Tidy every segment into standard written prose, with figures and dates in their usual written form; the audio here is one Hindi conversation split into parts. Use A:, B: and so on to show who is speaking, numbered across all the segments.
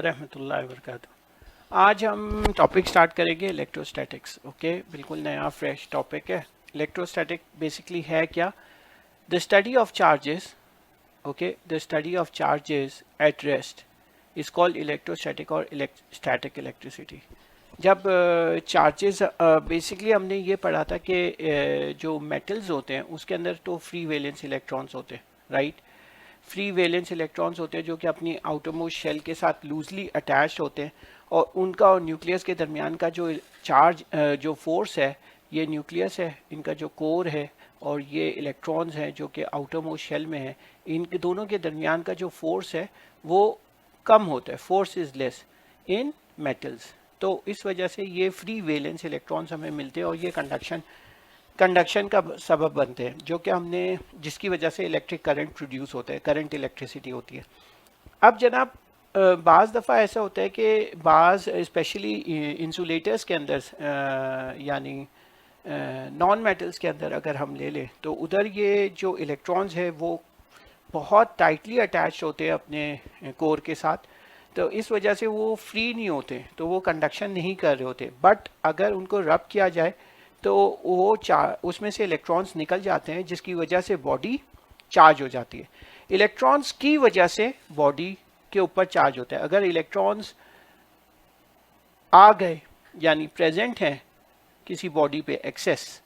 A: रहमतुल्लाहि व बरकातुहू। आज हम टॉपिक स्टार्ट करेंगे इलेक्ट्रोस्टैटिक्स। ओके, बिल्कुल नया फ्रेश टॉपिक है। इलेक्ट्रोस्टैटिक बेसिकली है क्या? The study of charges. Okay, the study of charges at rest is called electrostatic और स्टैटिक इलेक्ट्रिसिटी। जब चार्जेस बेसिकली हमने ये पढ़ा था कि जो मेटल्स होते हैं उसके अंदर तो फ्री वैलेंस इलेक्ट्रॉन्स होते हैं, राइट। फ्री वैलेंस इलेक्ट्रॉन्स होते हैं जो कि अपनी आउटरमोस्ट शेल के साथ लूजली अटैच्ड होते हैं, और उनका और न्यूक्लियस के दरमियान का जो चार्ज जो फोर्स है, ये न्यूक्लियस है, इनका जो कोर है, और ये इलेक्ट्रॉन्स हैं जो कि आउटरमोस्ट शेल में है, इनके दोनों के दरमियान का जो फोर्स है वो कम होता है। Force is less in metals. तो इस वजह से ये फ्री वैलेंस इलेक्ट्रॉन्स हमें मिलते हैं और ये कंडक्शन का सबब बनते हैं, जो कि हमने जिसकी वजह से इलेक्ट्रिक करंट प्रोड्यूस होता है, करंट इलेक्ट्रिसिटी होती है। अब जनाब बाज़ दफ़ा ऐसा होता है कि बाज़ स्पेशली इंसुलेटर्स के अंदर यानी नॉन मेटल्स के अंदर अगर हम ले लें तो उधर ये जो इलेक्ट्रॉन्स है वो बहुत टाइटली अटैच होते हैं अपने कोर के साथ, तो इस वजह से वो फ्री नहीं होते, तो वो कंडक्शन नहीं कर रहे होते। बट अगर उनको रब किया जाए तो वो उसमें से इलेक्ट्रॉन्स निकल जाते हैं, जिसकी वजह से बॉडी चार्ज हो जाती है। इलेक्ट्रॉन्स की वजह से बॉडी के ऊपर चार्ज होता है। अगर इलेक्ट्रॉन्स आ गए यानी प्रेजेंट हैं किसी बॉडी पे एक्सेस,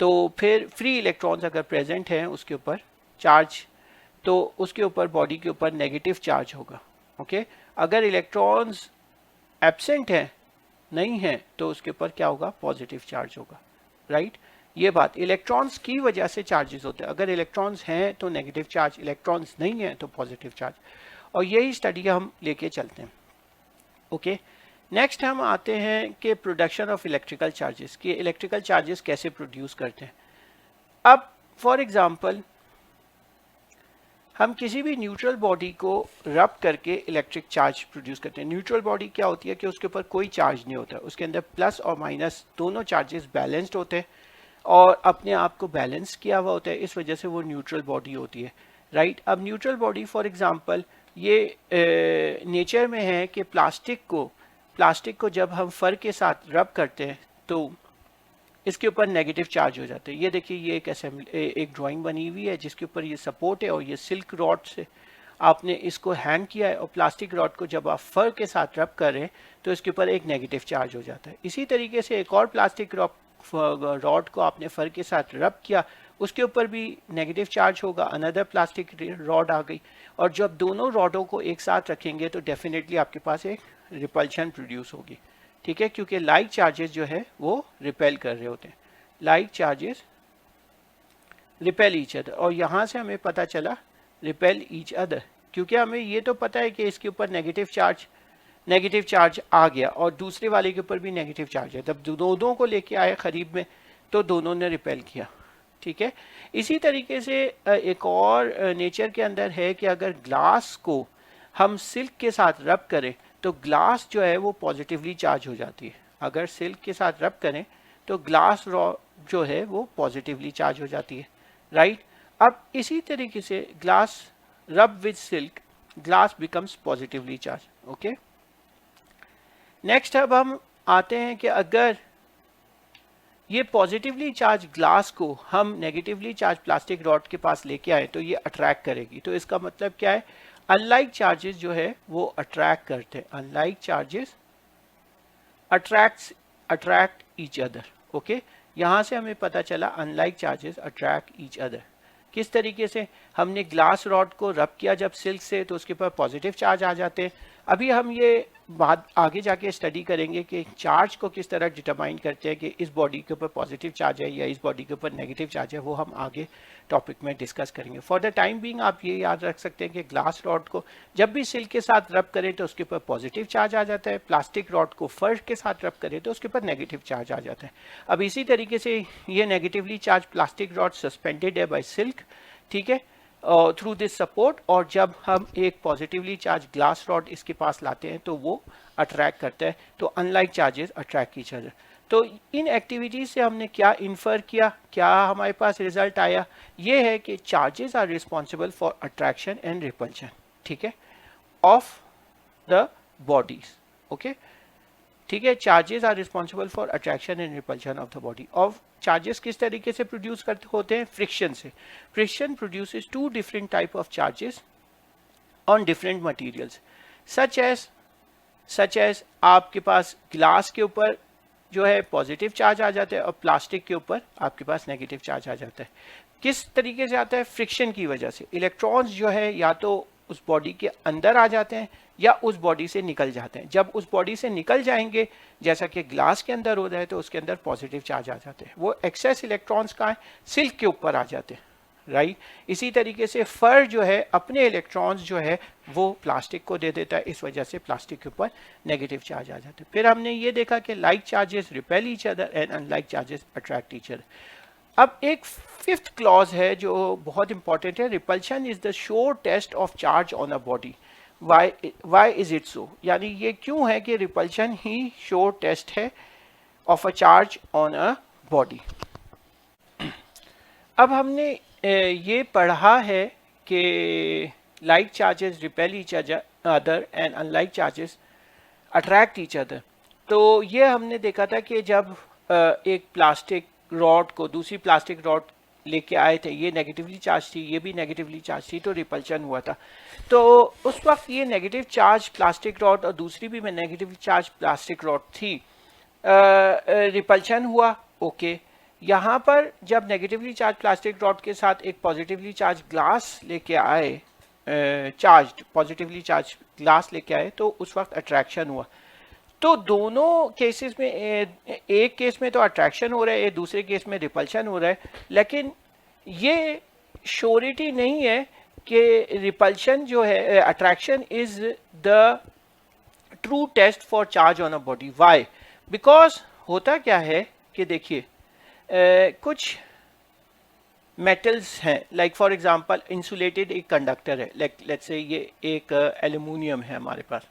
A: तो फिर फ्री इलेक्ट्रॉन्स अगर प्रेजेंट हैं उसके ऊपर चार्ज, तो उसके ऊपर बॉडी के ऊपर नेगेटिव चार्ज होगा। ओके, अगर इलेक्ट्रॉन्स एब्सेंट हैं, नहीं है, तो उसके ऊपर क्या होगा? पॉजिटिव चार्ज होगा, राइट। ये बात इलेक्ट्रॉन्स की वजह से चार्जेस होते हैं। अगर इलेक्ट्रॉन्स हैं तो नेगेटिव चार्ज, इलेक्ट्रॉन्स नहीं है तो पॉजिटिव चार्ज, और यही स्टडी हम लेके चलते हैं। ओके, नेक्स्ट हम आते हैं कि प्रोडक्शन ऑफ इलेक्ट्रिकल चार्जेस, कि इलेक्ट्रिकल चार्जेस कैसे प्रोड्यूस करते हैं। अब फॉर एग्जांपल हम किसी भी न्यूट्रल बॉडी को रब करके इलेक्ट्रिक चार्ज प्रोड्यूस करते हैं। न्यूट्रल बॉडी क्या होती है कि उसके ऊपर कोई चार्ज नहीं होता, उसके अंदर प्लस और माइनस दोनों चार्जेस बैलेंस्ड होते हैं और अपने आप को बैलेंस किया हुआ होता है, इस वजह से वो न्यूट्रल बॉडी होती है, राइट। अब न्यूट्रल बॉडी फॉर एग्जांपल ये नेचर में है कि प्लास्टिक को जब हम फर के साथ रब करते हैं तो इसके ऊपर नेगेटिव चार्ज हो जाते हैं। ये देखिए, ये एक ड्राइंग बनी हुई है जिसके ऊपर ये सपोर्ट है और ये सिल्क रॉड से आपने इसको हैंग किया है, और प्लास्टिक रॉड को जब आप फर के साथ रब कर रहे हैं तो इसके ऊपर एक नेगेटिव चार्ज हो जाता है। इसी तरीके से एक और प्लास्टिक रॉड को आपने फर के साथ रब किया, उसके ऊपर भी नेगेटिव चार्ज होगा, अनदर प्लास्टिक रॉड आ गई, और जब दोनों रॉडों को एक साथ रखेंगे तो डेफिनेटली आपके पास एक रिपल्शन प्रोड्यूस होगी, ठीक है, क्योंकि लाइक चार्जेस जो है वो रिपेल कर रहे होते हैं। Like charges repel each other, और यहाँ से हमें पता चला रिपेल ईच अदर, क्योंकि हमें ये तो पता है कि इसके ऊपर नेगेटिव चार्ज आ गया और दूसरे वाले के ऊपर भी नेगेटिव चार्ज है, तब दोनों को लेके आए करीब में तो दोनों ने रिपेल किया, ठीक है। इसी तरीके से एक और नेचर के अंदर है कि अगर ग्लास को हम सिल्क के साथ रब करें तो ग्लास जो है वो पॉजिटिवली चार्ज हो जाती है। अगर सिल्क के साथ रब करें तो ग्लास जो है वो पॉजिटिवली चार्ज हो जाती है, राइट। अब इसी तरीके से ग्लास रब with silk, glass becomes positively charge. Okay, next अब हम आते हैं कि अगर ये पॉजिटिवली चार्ज ग्लास को हम नेगेटिवली चार्ज प्लास्टिक रॉड के पास लेके आए तो ये अट्रैक्ट करेगी। तो इसका मतलब क्या है? अनलाइक चार्जेस जो है वो अट्रैक्ट करते हैं, unlike charges attract each other. Okay, यहाँ से हमें पता चला unlike charges attract each other. किस तरीके से? हमने ग्लास रॉड को रब किया जब सिल्क से तो उसके ऊपर पॉजिटिव चार्ज आ जाते हैं। अभी हम ये बात आगे जाके स्टडी करेंगे कि चार्ज को किस तरह डिटरमाइन करते हैं कि इस बॉडी के ऊपर पॉजिटिव चार्ज है या इस बॉडी के ऊपर नेगेटिव चार्ज है, वो हम आगे टॉपिक में डिस्कस करेंगे। फॉर द टाइम बीइंग आप ये याद रख सकते हैं कि ग्लास रॉड को जब भी सिल्क के साथ रब करें तो उसके ऊपर पॉजिटिव चार्ज आ जाता है, प्लास्टिक रॉड को फर के साथ रब करें तो उसके ऊपर नेगेटिव चार्ज आ जाता है। अब इसी तरीके से ये negatively charge plastic rod suspended है बाय सिल्क, ठीक है, थ्रू दिस सपोर्ट, और जब हम एक पॉजिटिवली चार्ज ग्लास रॉड इसके पास लाते हैं तो वो अट्रैक्ट करता है। तो unlike charges attract each other. तो इन एक्टिविटीज से हमने क्या इन्फर किया, क्या हमारे पास रिजल्ट आया? ये है कि charges are responsible for attraction and repulsion, ठीक है, ऑफ द bodies. Okay, ठीक है. Charges are responsible for attraction and repulsion of the body. और चार्जेस किस तरीके से प्रोड्यूस करते होते हैं? फ्रिक्शन से. Friction produces two different type of charges on different materials, such as आपके पास ग्लास के ऊपर जो है पॉजिटिव चार्ज आ जाता है और प्लास्टिक के ऊपर आपके पास नेगेटिव चार्ज आ जाता है. किस तरीके से आता है? फ्रिक्शन की वजह से. इलेक्ट्रॉन्स जो है या तो उस बॉडी के अंदर आ जाते हैं या उस बॉडी से निकल जाते हैं. जब उस बॉडी से निकल जाएंगे, जैसा कि ग्लास के अंदर हो जाए, तो उसके अंदर पॉजिटिव चार्ज आ जाते हैं. वो एक्सेस इलेक्ट्रॉन्स कहाँ है? सिल्क के ऊपर आ जाते हैं. राइट. इसी तरीके से फर जो है अपने इलेक्ट्रॉन्स जो है वो प्लास्टिक को दे देता है, इस वजह से प्लास्टिक के ऊपर नेगेटिव चार्ज आ जाते हैं. फिर हमने ये देखा कि like charges repel each other and unlike charges attract each other. अब एक फिफ्थ क्लॉज है जो बहुत इंपॉर्टेंट है. Repulsion is the sure test of charge on a body. Why is it so? यानी ये क्यों है कि रिपल्शन ही श्योर टेस्ट है of a charge on a body. अब हमने ये पढ़ा है कि like charges repel each other and unlike charges attract each other. तो ये हमने देखा था कि जब एक प्लास्टिक रॉड को दूसरी प्लास्टिक रॉड लेके आए थे, ये नेगेटिवली चार्ज थी, ये भी नेगेटिवली चार्ज थी, तो रिपल्शन हुआ था. तो उस वक्त ये नेगेटिव चार्ज प्लास्टिक रॉड और दूसरी भी में नेगेटिवली चार्ज प्लास्टिक रॉड थी, रिपल्शन हुआ. ओके. यहाँ पर जब नेगेटिवली चार्ज प्लास्टिक रॉड के साथ एक पॉजिटिवली चार्ज ग्लास लेके आए, चार्ज पॉजिटिवली चार्ज ग्लास लेके आए, तो उस वक्त अट्रैक्शन हुआ. तो दोनों केसेस में एक केस में तो अट्रैक्शन हो रहा है, दूसरे केस में रिपल्शन हो रहा है. लेकिन ये श्योरिटी नहीं है कि रिपल्शन जो है, attraction is the true test for charge on a body. Why? Because होता क्या है कि देखिए, कुछ मेटल्स हैं, लाइक फॉर एग्जांपल इंसुलेटेड एक कंडक्टर है, लेट्स से ये एक एल्यूमिनियम है हमारे पास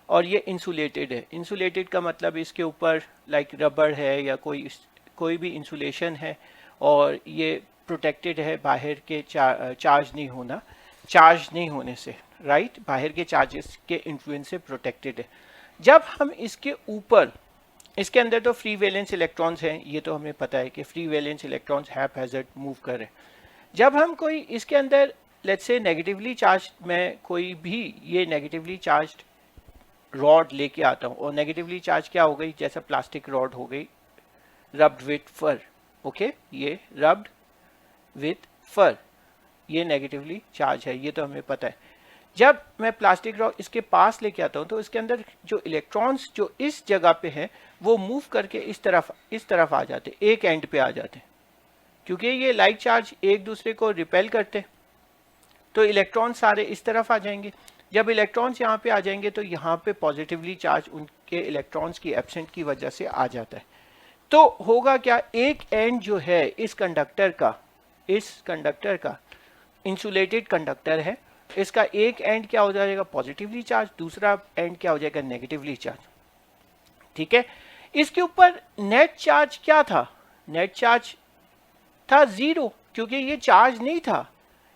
A: और ये इंसुलेटेड है. इंसुलेटेड का मतलब इसके ऊपर लाइक रबर है या कोई भी इंसुलेशन है और ये प्रोटेक्टेड है बाहर के चार्ज नहीं होने से. राइट. बाहर के चार्जेस के इन्फ्लुएंस से प्रोटेक्टेड है. जब हम इसके ऊपर, इसके अंदर तो फ्री वैलेंस इलेक्ट्रॉन्स हैं, ये तो हमें पता है कि free valence electrons haphazard move कर रहे हैं. जब हम कोई इसके अंदर लेट्स से नेगेटिवली चार्ज, मैं कोई भी ये नेगेटिवली चार्ज्ड रॉड लेके आता हूँ, और नेगेटिवली चार्ज क्या हो गई? जैसा प्लास्टिक रॉड हो गई रब्ड विथ फर. ओके, ये रब्ड विथ फर, ये नेगेटिवली चार्ज है, ये तो हमें पता है. जब मैं प्लास्टिक रॉड इसके पास लेके आता हूँ तो इसके अंदर जो इलेक्ट्रॉन्स जो इस जगह पे हैं वो मूव करके इस तरफ आ जाते, एक एंड पे आ जाते, क्योंकि ये लाइक चार्ज एक दूसरे को रिपेल करते, तो इलेक्ट्रॉन सारे इस तरफ आ जाएंगे. जब इलेक्ट्रॉन्स यहाँ पे आ जाएंगे तो यहाँ पे पॉजिटिवली चार्ज उनके इलेक्ट्रॉन्स की एब्सेंट की वजह से आ जाता है. तो होगा क्या? एक एंड जो है इस कंडक्टर का इंसुलेटेड कंडक्टर है, इसका एक एंड क्या हो जाएगा? Positively charge. दूसरा एंड क्या हो जाएगा? Negatively charge. ठीक है. इसके ऊपर नेट चार्ज क्या था? नेट चार्ज था 0, क्योंकि ये चार्ज नहीं था,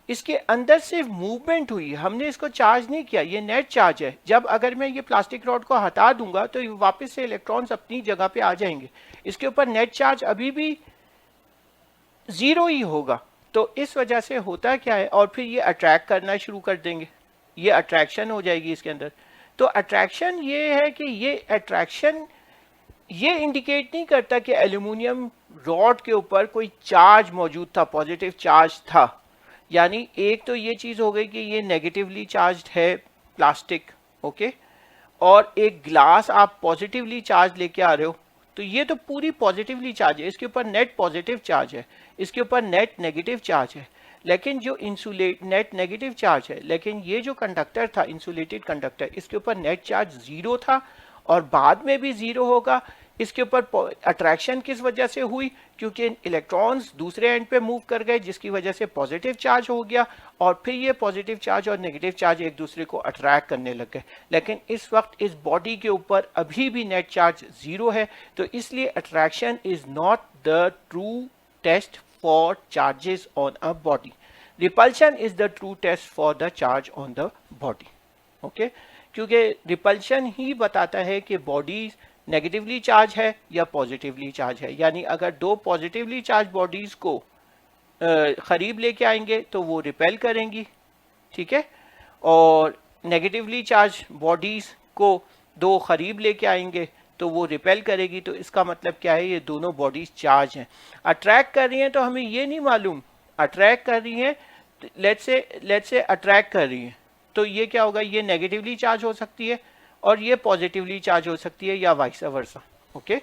A: इसके अंदर सिर्फ मूवमेंट हुई, हमने इसको चार्ज नहीं किया, ये नेट चार्ज है. जब अगर मैं ये प्लास्टिक रॉड को हटा दूंगा तो वापस से इलेक्ट्रॉन्स अपनी जगह पे आ जाएंगे, इसके ऊपर नेट चार्ज अभी भी 0 ही होगा. तो इस वजह से होता क्या है, और फिर ये अट्रैक्ट करना शुरू कर देंगे, ये अट्रैक्शन हो जाएगी इसके अंदर. तो अट्रैक्शन ये है कि ये अट्रैक्शन ये इंडिकेट नहीं करता कि एल्यूमिनियम रॉड के ऊपर कोई चार्ज मौजूद था, पॉजिटिव चार्ज था. यानी एक तो ये चीज हो गई कि ये नेगेटिवली चार्ज्ड है प्लास्टिक. ओके. और एक ग्लास आप पॉजिटिवली चार्ज लेके आ रहे हो, तो ये तो पूरी पॉजिटिवली चार्ज है, इसके ऊपर नेट पॉजिटिव चार्ज है, इसके ऊपर नेट नेगेटिव चार्ज है. लेकिन जो नेट नेगेटिव चार्ज है, लेकिन ये जो कंडक्टर था इंसुलेटेड कंडक्टर, इसके ऊपर नेट चार्ज 0 था और बाद में भी 0 होगा. इसके ऊपर अट्रैक्शन किस वजह से हुई? क्योंकि इलेक्ट्रॉन्स दूसरे एंड पे मूव कर गए, जिसकी वजह से पॉजिटिव चार्ज हो गया, और फिर ये पॉजिटिव चार्ज और नेगेटिव चार्ज एक दूसरे को अट्रैक्ट करने लग गए. लेकिन इस वक्त इस बॉडी के ऊपर अभी भी नेट चार्ज 0 है, तो इसलिए attraction is not the true test for charges on a body. Repulsion is the true test for the charge on the body. Okay. क्योंकि रिपल्शन ही बताता है कि बॉडीज नेगेटिवली चार्ज है या पॉजिटिवली चार्ज है। यानी अगर दो पॉजिटिवली चार्ज बॉडीज को करीब लेके आएंगे तो वो रिपेल करेंगी, ठीक है, और नेगेटिवली चार्ज बॉडीज को दो करीब लेके आएंगे तो वो रिपेल करेगी। तो इसका मतलब क्या है, ये दोनों बॉडीज चार्ज हैं। अट्रैक्ट कर रही हैं तो हमें ये नहीं मालूम, अट्रैक्ट कर रही हैं, लेट्स से अट्रैक्ट कर रही हैं तो ये क्या होगा, ये नेगेटिवली चार्ज हो सकती है और ये पॉजिटिवली चार्ज हो सकती है या वाइस वर्सा, ओके,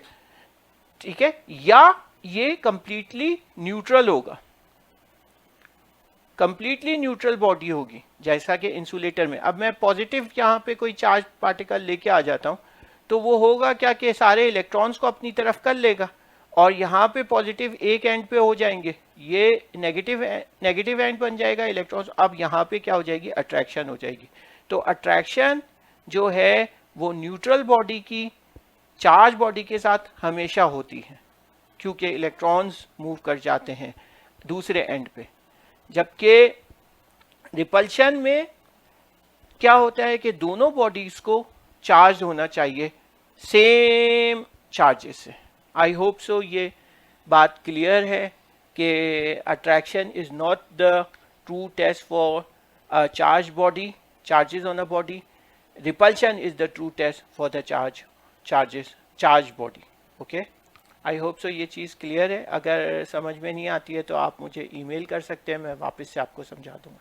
A: ठीक है, या ये कंप्लीटली न्यूट्रल होगा, कंप्लीटली न्यूट्रल बॉडी होगी जैसा कि इंसुलेटर में। अब मैं पॉजिटिव यहाँ पे कोई चार्ज पार्टिकल लेके आ जाता हूँ तो वो होगा क्या कि सारे इलेक्ट्रॉन्स को अपनी तरफ कर लेगा और यहाँ पे पॉजिटिव एक एंड पे हो जाएंगे, ये नेगेटिव एंड बन जाएगा इलेक्ट्रॉन्स। अब यहाँ पे क्या हो जाएगी, अट्रैक्शन हो जाएगी। तो अट्रैक्शन जो है वो न्यूट्रल बॉडी की चार्ज बॉडी के साथ हमेशा होती है क्योंकि इलेक्ट्रॉन्स मूव कर जाते हैं दूसरे एंड पे। जबकि रिपल्शन में क्या होता है कि दोनों बॉडीज को चार्ज होना चाहिए सेम चार्जेस से। आई होप सो ये बात क्लियर है कि attraction is not the true test for a charge body, charges on a body. Repulsion is the true test for the charge body, okay. I hope so ये चीज़ क्लियर है। अगर समझ में नहीं आती है तो आप मुझे ईमेल कर सकते हैं, मैं वापस से आपको समझा दूंगा।